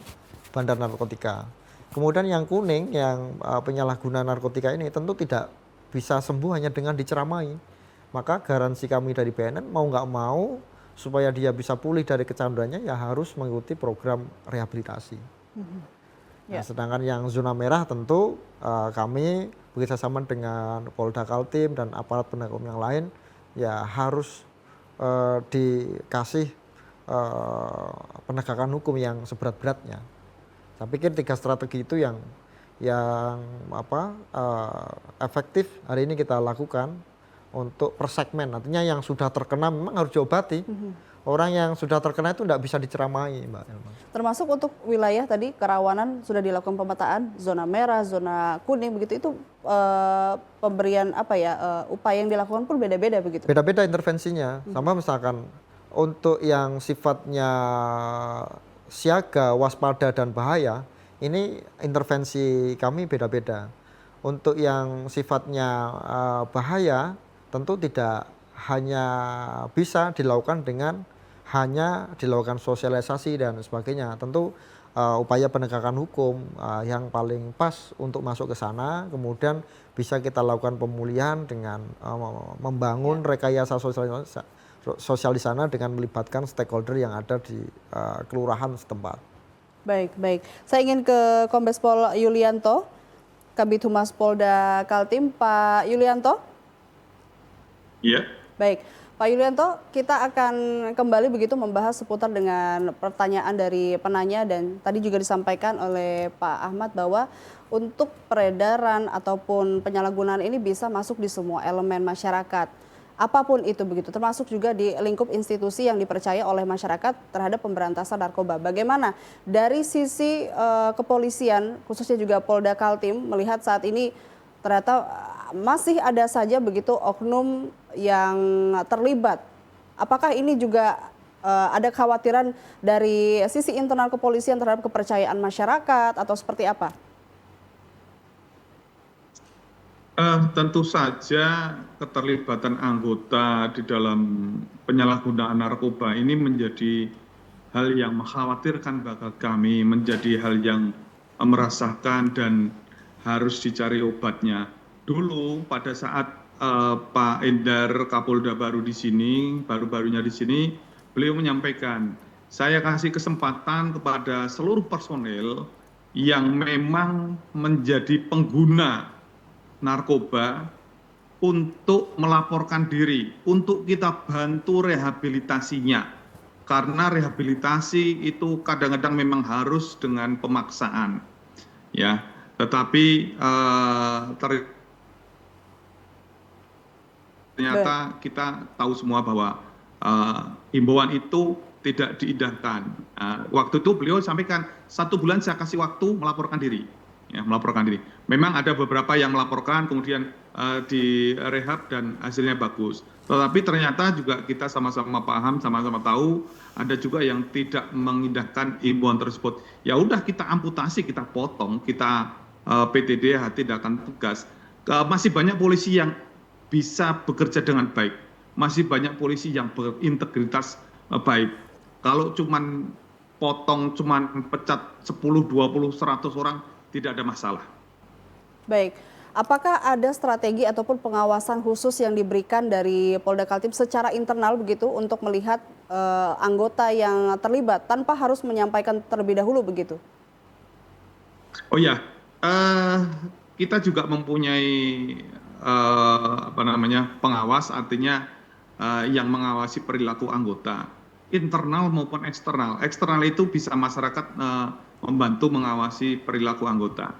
bandar narkotika. Kemudian yang kuning, yang penyalahguna narkotika ini tentu tidak bisa sembuh hanya dengan diceramai. Maka garansi kami dari BNN mau nggak mau supaya dia bisa pulih dari kecanduannya ya harus mengikuti program rehabilitasi. Nah, sedangkan yang zona merah tentu kami bekerjasama dengan Polda Kaltim dan aparat penegak hukum yang lain ya harus dikasih penegakan hukum yang seberat-beratnya. Saya pikir 3 strategi itu yang efektif hari ini kita lakukan untuk per segmen. Artinya yang sudah terkena memang harus diobati. Orang yang sudah terkena itu tidak bisa diceramai, Mbak Elma. Termasuk untuk wilayah tadi kerawanan sudah dilakukan pemetaan, zona merah, zona kuning begitu, itu pemberian upaya yang dilakukan pun beda-beda begitu. Beda-beda intervensinya. Sama misalkan untuk yang sifatnya siaga, waspada dan bahaya, ini intervensi kami beda-beda. Untuk yang sifatnya bahaya tentu tidak hanya bisa dilakukan dengan hanya dilakukan sosialisasi dan sebagainya. Tentu upaya penegakan hukum yang paling pas untuk masuk ke sana, kemudian bisa kita lakukan pemulihan dengan membangun rekayasa sosial di sana dengan melibatkan stakeholder yang ada di kelurahan setempat. Baik. Saya ingin ke Kombes Pol Yulianto, Kabid Humas Polda Kaltim, Pak Yulianto. Iya. Baik, Pak Yulianto, kita akan kembali begitu membahas seputar dengan pertanyaan dari penanya, dan tadi juga disampaikan oleh Pak Ahmad bahwa untuk peredaran ataupun penyalahgunaan ini bisa masuk di semua elemen masyarakat. Apapun itu begitu, termasuk juga di lingkup institusi yang dipercaya oleh masyarakat terhadap pemberantasan narkoba. Bagaimana dari sisi kepolisian, khususnya juga Polda Kaltim, melihat saat ini ternyata masih ada saja begitu oknum yang terlibat. Apakah ini juga ada kekhawatiran dari sisi internal kepolisian terhadap kepercayaan masyarakat atau seperti apa? Tentu saja keterlibatan anggota di dalam penyalahgunaan narkoba ini menjadi hal yang mengkhawatirkan bagi kami, menjadi hal yang meresahkan dan harus dicari obatnya. Dulu pada saat Pak Endar Kapolda baru di sini, baru-barunya di sini, beliau menyampaikan, saya kasih kesempatan kepada seluruh personel yang memang menjadi pengguna narkoba untuk melaporkan diri, untuk kita bantu rehabilitasinya. Karena rehabilitasi itu kadang-kadang memang harus dengan pemaksaan, ya. Tetapi ternyata kita tahu semua bahwa himbauan itu tidak diindahkan. Waktu itu beliau sampaikan 1 bulan saya kasih waktu melaporkan diri, ya, melaporkan diri. Memang ada beberapa yang melaporkan kemudian direhab dan hasilnya bagus. Tetapi ternyata juga kita sama-sama paham, sama-sama tahu ada juga yang tidak mengindahkan himbauan tersebut. Ya udah kita amputasi, kita potong, kita PTDH, tindakan tegas. Masih banyak polisi yang bisa bekerja dengan baik. Masih banyak polisi yang berintegritas baik. Kalau cuman potong, cuman pecat 10, 20, 100 orang tidak ada masalah. Baik. Apakah ada strategi ataupun pengawasan khusus yang diberikan dari Polda Kaltim secara internal begitu untuk melihat anggota yang terlibat tanpa harus menyampaikan terlebih dahulu begitu? Oh ya, kita juga mempunyai pengawas, artinya yang mengawasi perilaku anggota internal maupun eksternal. Eksternal itu bisa masyarakat membantu mengawasi perilaku anggota.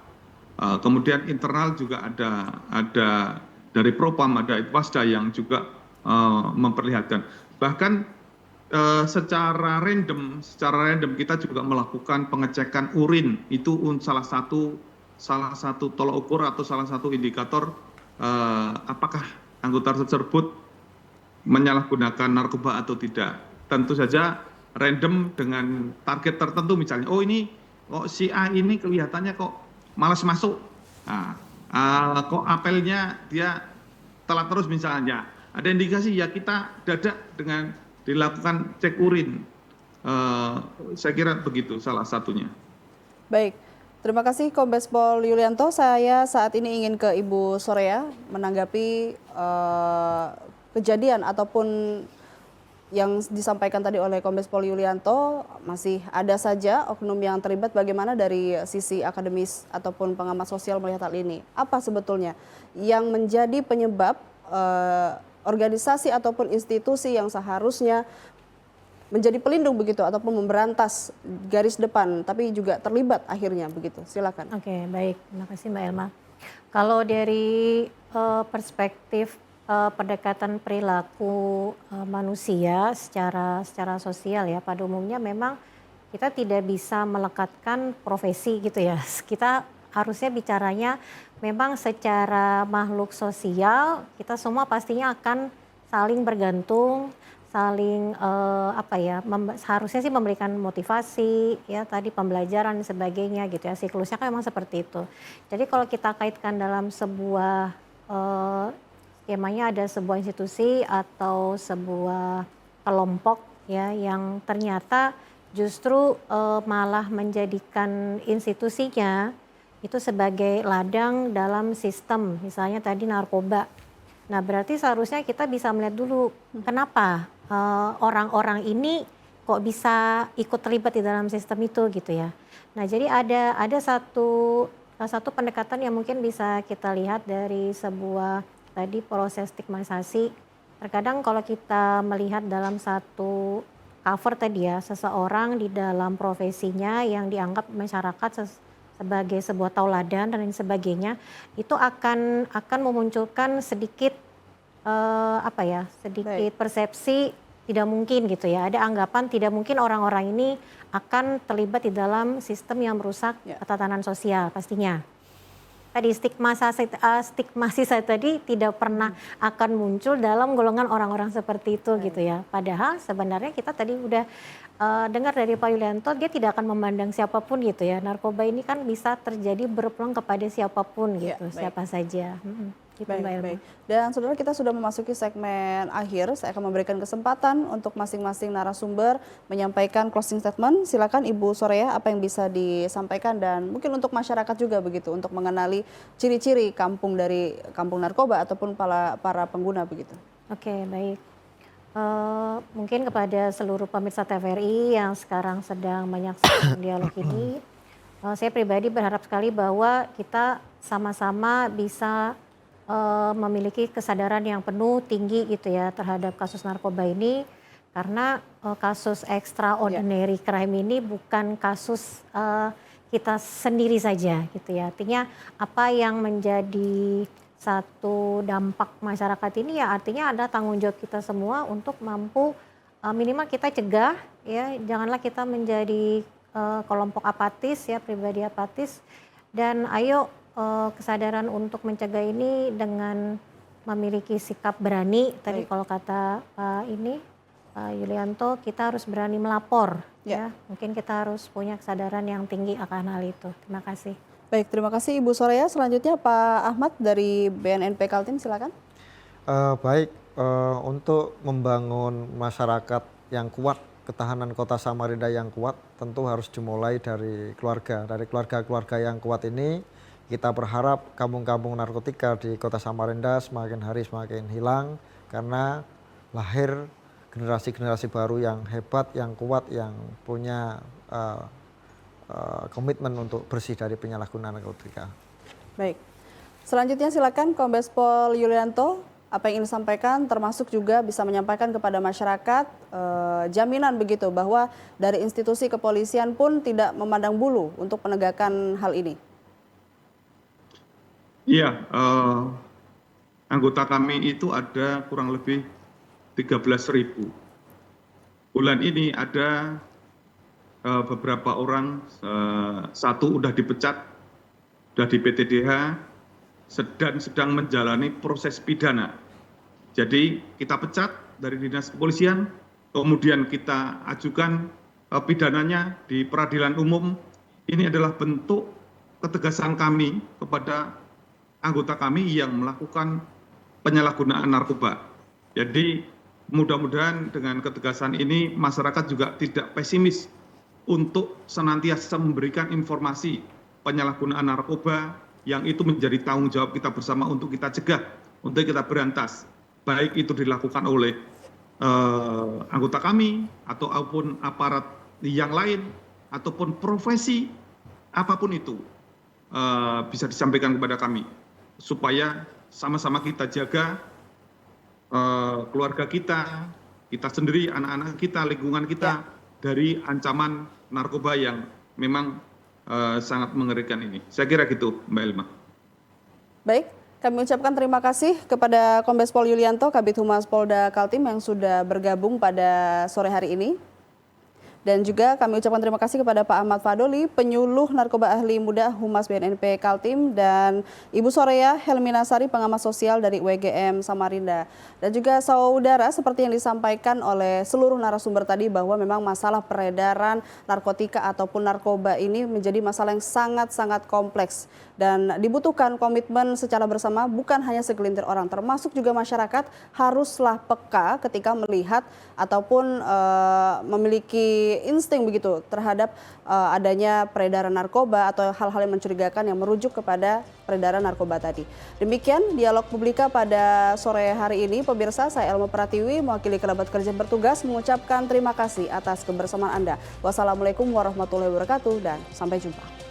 Kemudian internal juga ada dari Propam, ada Itwasda yang juga memperlihatkan. Bahkan secara random kita juga melakukan pengecekan urin. Itu salah satu tolok ukur atau salah satu indikator apakah anggota tersebut menyalahgunakan narkoba atau tidak. Tentu saja random dengan target tertentu, misalnya oh ini kok si A ini kelihatannya kok malas masuk, kok apelnya dia telat terus misalnya, ada indikasi ya kita dadak dengan dilakukan cek urin. Saya kira begitu salah satunya. Baik, terima kasih Kombes Pol Yulianto. Saya saat ini ingin ke Ibu Soraya menanggapi kejadian ataupun yang disampaikan tadi oleh Kombes Pol Yulianto. Masih ada saja oknum yang terlibat. Bagaimana dari sisi akademis ataupun pengamat sosial melihat hal ini? Apa sebetulnya yang menjadi penyebab organisasi ataupun institusi yang seharusnya menjadi pelindung begitu ataupun memberantas garis depan tapi juga terlibat akhirnya begitu? Silakan. Oke, baik. Terima kasih Mbak Elma. Kalau dari perspektif pendekatan perilaku manusia secara sosial ya, pada umumnya memang kita tidak bisa melekatkan profesi gitu ya. Kita harusnya bicaranya memang secara makhluk sosial, kita semua pastinya akan saling bergantung, saling harusnya sih memberikan motivasi ya, tadi pembelajaran dan sebagainya gitu ya. Siklusnya kan memang seperti itu. Jadi kalau kita kaitkan dalam sebuah skemanya, ada sebuah institusi atau sebuah kelompok ya yang ternyata justru malah menjadikan institusinya itu sebagai ladang dalam sistem, misalnya tadi narkoba. Nah berarti seharusnya kita bisa melihat dulu kenapa orang-orang ini kok bisa ikut terlibat di dalam sistem itu gitu ya. Nah jadi ada satu pendekatan yang mungkin bisa kita lihat dari sebuah tadi proses stigmatisasi. Terkadang kalau kita melihat dalam satu cover tadi ya, seseorang di dalam profesinya yang dianggap masyarakat sebagai sebuah tauladan dan lain sebagainya, itu akan memunculkan sedikit sedikit persepsi tidak mungkin gitu ya. Ada anggapan tidak mungkin orang-orang ini akan terlibat di dalam sistem yang merusak tatanan sosial pastinya. Tadi stigmatisasi tadi tidak pernah akan muncul dalam golongan orang-orang seperti itu gitu ya. Padahal sebenarnya kita tadi udah dengar dari Pak Yulianto, dia tidak akan memandang siapapun gitu ya. Narkoba ini kan bisa terjadi berpeluang kepada siapapun gitu, siapa saja. Gitu, Baik. Dan saudara, kita sudah memasuki segmen akhir. Saya akan memberikan kesempatan untuk masing-masing narasumber menyampaikan closing statement. Silakan Ibu Soraya, apa yang bisa disampaikan dan mungkin untuk masyarakat juga begitu untuk mengenali ciri-ciri kampung narkoba ataupun para pengguna begitu. Oke, baik. Mungkin kepada seluruh pemirsa TVRI yang sekarang sedang menyaksikan dialog ini, saya pribadi berharap sekali bahwa kita sama-sama bisa memiliki kesadaran yang penuh tinggi gitu ya terhadap kasus narkoba ini, karena kasus extraordinary crime ini bukan kasus kita sendiri saja gitu ya. Artinya apa yang menjadi satu dampak masyarakat ini ya artinya ada tanggung jawab kita semua untuk mampu minimal kita cegah ya, janganlah kita menjadi kelompok apatis ya, pribadi apatis, dan ayo kesadaran untuk mencegah ini dengan memiliki sikap berani. Tadi kalau kata Pak Yulianto, kita harus berani melapor ya. Mungkin kita harus punya kesadaran yang tinggi akan hal itu. Terima kasih. Baik, terima kasih Ibu Soraya. Selanjutnya Pak Ahmad dari BNNP Kaltim, silakan. Baik, untuk membangun masyarakat yang kuat, ketahanan kota Samarinda yang kuat, tentu harus dimulai dari keluarga. Dari keluarga-keluarga yang kuat ini, kita berharap kampung-kampung narkotika di kota Samarinda semakin hari semakin hilang, karena lahir generasi-generasi baru yang hebat, yang kuat, yang punya komitmen untuk bersih dari penyalahgunaan narkotika. Baik, selanjutnya silakan Kombes Pol Yulianto, apa yang ingin disampaikan, termasuk juga bisa menyampaikan kepada masyarakat jaminan begitu bahwa dari institusi kepolisian pun tidak memandang bulu untuk penegakan hal ini. Iya, anggota kami itu ada kurang lebih 13.000. Bulan ini ada beberapa orang, satu udah dipecat, udah di PTDH, sedang menjalani proses pidana. Jadi kita pecat dari dinas kepolisian, kemudian kita ajukan pidananya di peradilan umum. Ini adalah bentuk ketegasan kami kepada anggota kami yang melakukan penyalahgunaan narkoba. Jadi mudah-mudahan dengan ketegasan ini masyarakat juga tidak pesimis untuk senantiasa memberikan informasi penyalahgunaan narkoba yang itu menjadi tanggung jawab kita bersama untuk kita cegah, untuk kita berantas. Baik itu dilakukan oleh anggota kami ataupun aparat yang lain ataupun profesi apapun itu bisa disampaikan kepada kami supaya sama-sama kita jaga keluarga kita sendiri, anak-anak kita, lingkungan kita dari ancaman narkoba yang memang sangat mengerikan ini. Saya kira gitu, Mbak Elma. Baik, kami ucapkan terima kasih kepada Kombes Pol Yulianto, Kabid Humas Polda Kaltim yang sudah bergabung pada sore hari ini. Dan juga kami ucapkan terima kasih kepada Pak Ahmad Fadoli, penyuluh narkoba ahli muda Humas BNNP Kaltim, dan Ibu Soraya Helminasari, pengamat sosial dari WGM Samarinda. Dan juga saudara, seperti yang disampaikan oleh seluruh narasumber tadi bahwa memang masalah peredaran narkotika ataupun narkoba ini menjadi masalah yang sangat-sangat kompleks. Dan dibutuhkan komitmen secara bersama bukan hanya segelintir orang, termasuk juga masyarakat haruslah peka ketika melihat ataupun memiliki insting begitu terhadap adanya peredaran narkoba atau hal-hal yang mencurigakan yang merujuk kepada peredaran narkoba tadi. Demikian dialog publika pada sore hari ini. Pemirsa, saya Elma Pratiwi mewakili kerabat kerja bertugas mengucapkan terima kasih atas kebersamaan Anda. Wassalamualaikum warahmatullahi wabarakatuh dan sampai jumpa.